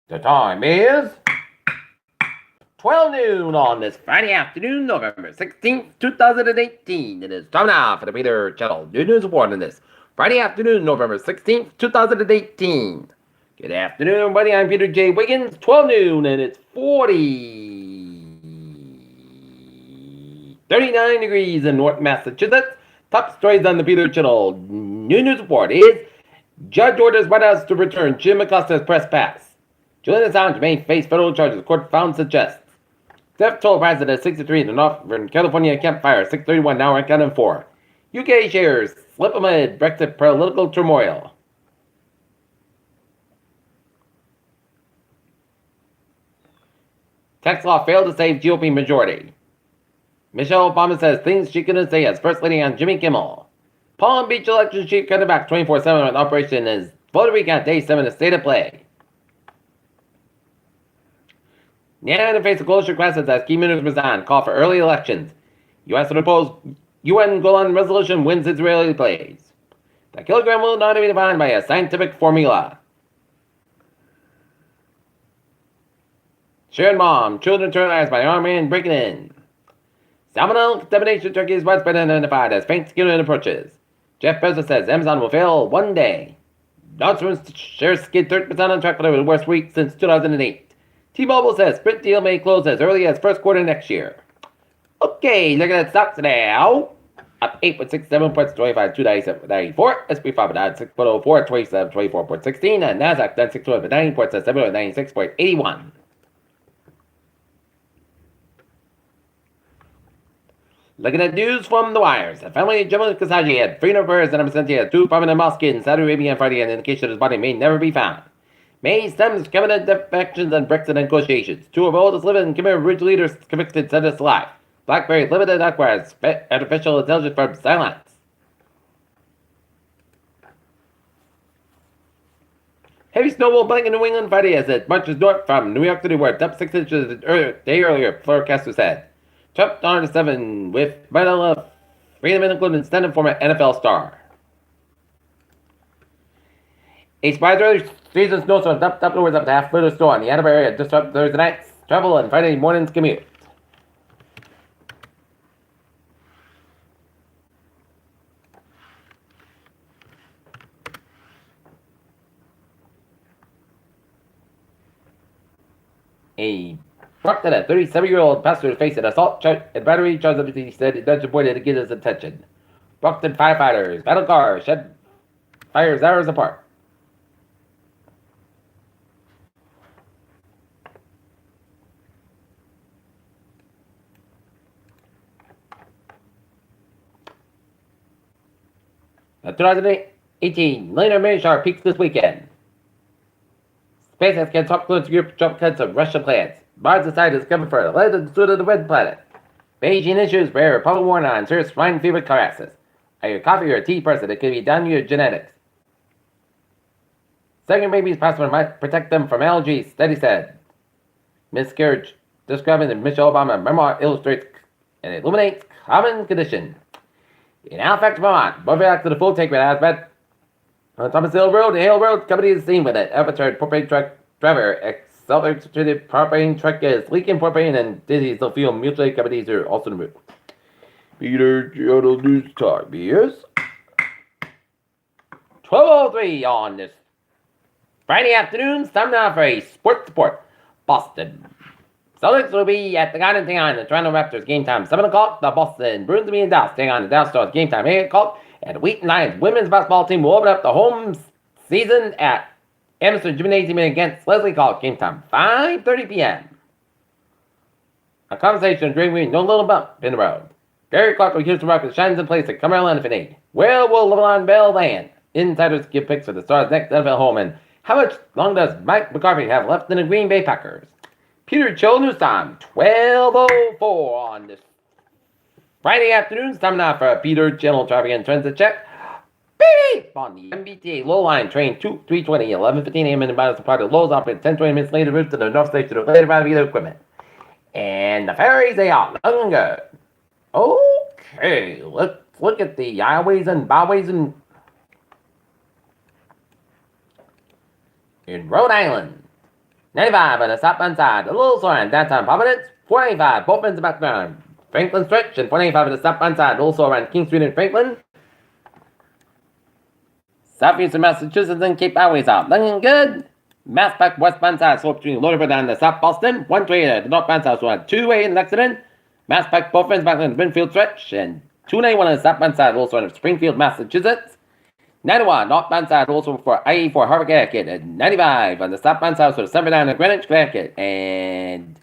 The time is 12 noon on this Friday afternoon, November 16th, 2018. It is time now for the Peter Channel News Report on this Friday afternoon, November 16th, 2018. Good afternoon, everybody. I'm Peter J. Wiggins. 12 noon, and it's 39 degrees in North Massachusetts. Top stories on the Peter Channel News Report is Judge orders White House to return Jim Acosta's press pass. Julian Assange may face federal charges, court found suggests. Theft toll rises at 63 in the Northern California campfire, 631 now accounted for. UK shares slip amid Brexit political turmoil. Tax law failed to save GOP majority. Michelle Obama says things she couldn't say as First Lady on Jimmy Kimmel. Palm Beach election chief cutting back 24/7 on operation as voter week on day 7 of state of play. Now, in the face of closure classes as key ministers resign, call for early elections. U.S. to oppose UN Golan resolution wins Israeli plays. The kilogram will not be defined by a scientific formula. Shared mom, children terrorized by armed man breaking in. Salmonella contamination Turkey is widespread identified as faint skin approaches. Jeff Bezos says Amazon will fail one day. Nordstrom shares skid 30% on track for the worst week since 2008. T-Mobile says Sprint deal may close as early as first quarter next year. Okay, look at the stocks now. Up 8.67 points, 25,297.94. SP 5 6.04, 27, and Nasdaq done 6.9 points at 796.81. Looking at news from the wires. The family of Jamal Khashoggi had 3 affairs and had 2 permanent mosques in Saudi Arabia on Friday, and indication his body may never be found. May stems cabinet defections and Brexit negotiations. 2 of oldest living Khmer Ridge leaders convicted sentenced life. BlackBerry Limited acquires artificial intelligence firm Silence. Heavy snowfall blanket in New England Friday as it marches north from New York City, where it's up 6 inches a day earlier, forecasters said. Trump on 7 with Mandela freedom and including standing former NFL star. A surprise early season snowstorm dumped upwards up to half foot of snow in the Ann Arbor area disrupt Thursday night's travel and Friday morning's commute. A Brockton, a 37-year-old pastor faced an assault charge and battery charge that he said it nudged a boy to get his attention. Brockton firefighters, battle car, shed fires hours apart. The 2018 Lunar Moon shower peaks this weekend. SpaceX can top close group jump cuts of Russian plants. Mars decided to cover for the latitude of the red planet. Beijing issues rare public warning on serious swine fever crisis. Are you a coffee or a tea person? It could be down to your genetics. Second baby's password might protect them from allergies, study said. Miscarriage describing the Michelle Obama memoir illustrates and illuminates common condition. In Halifax, Vermont, moving back to the full take rate aspect. On Thomas Hill Road, the Hale Road company is seen with an overturned propane truck driver. Accelerated propane truck is leaking propane and diesel fuel. Mutual companies are also removed. Peter Journal News Time is 12:03 on this Friday afternoon. It's time now for a sports report. Boston Celtics will be at the Garden taking on the Toronto Raptors game time 7 o'clock. The Boston Bruins will be in Dallas taking on the Dallas Stars game time 8 o'clock. And the Wheaton Lions women's basketball team will open up the home season at Emerson Gymnasium against Leslie College game time 5:30 p.m. A conversation during week, no little bump in the road. Gary Clark of Houston Rockets shines in place at Carmelo Anthony. Where will LeBron Bell land? Insiders give picks for the Stars' next NFL home, and how much longer does Mike McCarthy have left in the Green Bay Packers? Peter Chill News Time, 12:04 on this Friday afternoon. It's time now for a Peter Channel Traffic and Transit Check. Beep! On the MBTA low line, train 320, 11:15 a.m. in the Battle Supply to Lowe's operated 10-20 minutes later, route to the North Station of later out of either equipment. And the ferries, they are longer. Okay, let's look at the highways and byways in Rhode Island. 95 on the southbound side. A little slower on downtown Providence. 495, both ends of background. Franklin stretch and 495 on the southbound side. Also around King Street and Franklin. Southeastern Massachusetts and Cape Highways out. Looking good. Mass Pack westbound side slope between Lauderburg and the South Boston. 128 the northbound side, so on 2-way in Lexington. Mass Pack both ends back on the Springfield stretch. And 291 on the southbound side, also on Springfield, Massachusetts. 91 northbound side, also for I-84 Harvard, Connecticut. And 95 on the southbound side, so December down in Greenwich, Connecticut. And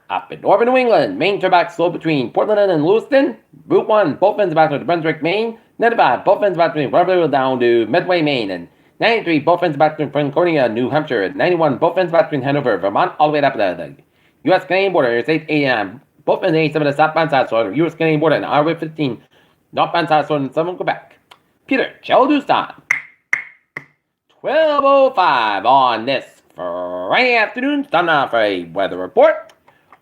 up in northern New England, main turnback slope between Portland and Lewiston. Route 1, both ends back to Brunswick, Maine. 95, both ends back between Waterville down to Midway, Maine. And 93, both ends back between Franconia, New Hampshire. And 91, both ends back between Hanover, Vermont, all the way up to the U.S.-Canadian border. Interstate 89, both ends 87 on the southbound side, so U.S.-Canadian border. And Highway 15, northbound side, so in southern Quebec. Peter, Cheldu's time. 12:05 on this Friday afternoon. Time now for a weather report.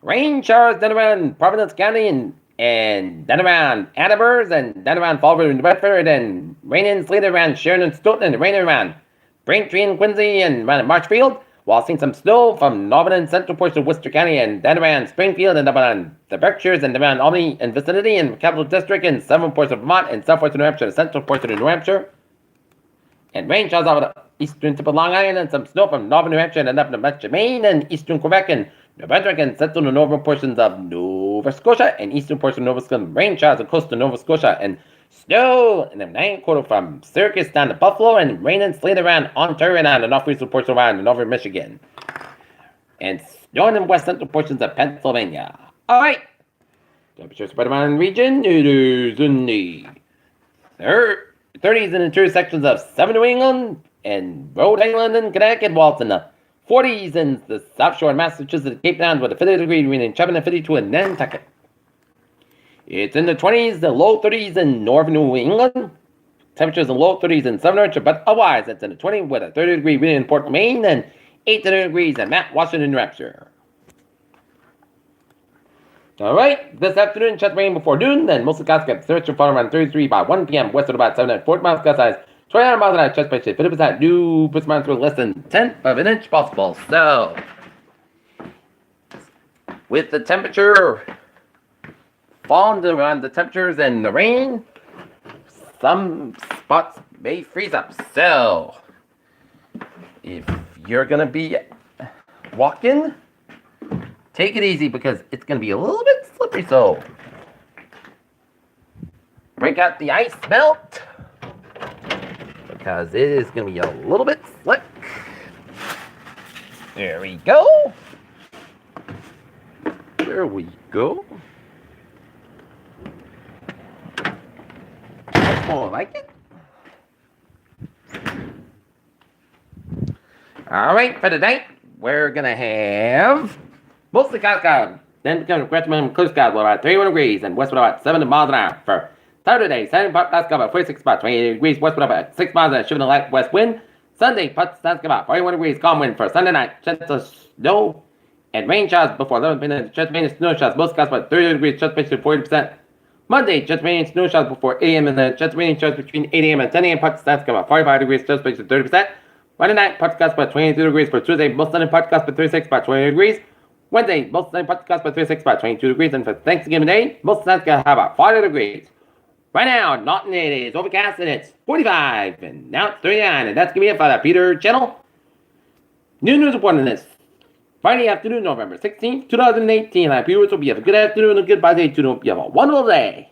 Rain showers down around Providence County and down around Attleboro and down around Fall River and Bedford, and rain and sleet around Sharon and Stoughton, and rain around Braintree and Quincy and around Marshfield, while seeing some snow from northern and central portion of Worcester County and down around Springfield and down around the Berkshires and around Albany and vicinity and Capital District and southern portion of Vermont and southwestern New Hampshire and central portion of New Hampshire. And rain showers over the eastern tip of Long Island and some snow from northern New Hampshire and up to Western Maine and eastern Quebec and New Brunswick and central and northern portions of Nova Scotia and eastern portion of Nova Scotia. Rain showers on coastal Nova Scotia and snow in the 9-quarter from Syracuse down to Buffalo, and rain and sleet around Ontario and on the northeastern portion around northern Michigan. And snow in the west central portions of Pennsylvania. Alright. Temperature spread around the region. It is in the 30s in the interior sections of southern New England and Rhode Island and Connecticut, while it's in the 40s in the South Shore of Massachusetts, Cape Town, with a 50-degree between 7 and 52 in Nantucket. It's in the 20s, the low 30s in northern New England. Temperatures in the low 30s in southern New Hampshire, but otherwise it's in the 20s with a 30-degree reading in Portland, Maine, and 8 degrees in Mount Washington, New Hampshire. Alright, this afternoon, chance rain before noon, then mostly clouds get search and fall around 33 by 1 p.m. west of about 7 and 40 miles, gust size 29 miles an hour, chest by shade 50%, new percent through less than 10th of an inch possible. So, with the temperature falling around the temperatures and the rain, some spots may freeze up. So, if you're going to be walking, take it easy because it's going to be a little bit slippery. So, break out the ice melt because it is going to be a little bit slick. There we go. There we go. More like it. Alright, for tonight, we're going to have mostly cloud, then becoming gradually close cloud about 31 degrees and westward about 7 miles an hour. For Saturday, Saturday part clouds about 46 about 28 degrees, westward about 6 miles an hour, shifting a light west wind. Sunday, part clouds about 41 degrees, calm wind. For Sunday night, chance of snow and rain showers before 11 p.m. Chance of rain and snow showers, most clouds about 30 degrees, chance of 40%. Monday, chance of rain and snow showers before 8 a.m. and then chance of rain and showers between 8 a.m. and 10 a.m. Part clouds about 45 degrees, chance of 30%. Monday night, part clouds about 22 degrees. For Tuesday, most sunny, part clouds about 36 about 20 degrees. Wednesday, most sunny, part clouds about 36 about 22 degrees. And for Thanksgiving Day, most sunny, gonna have about 40 degrees. Right now, Naughton, it is overcast and it's 45, and now it's 39, and that's gonna be it for the Peter channel. New news reporting this Friday afternoon, November 16th, 2018. I hope you will be have a good afternoon and a goodbye day to you. Have a wonderful day.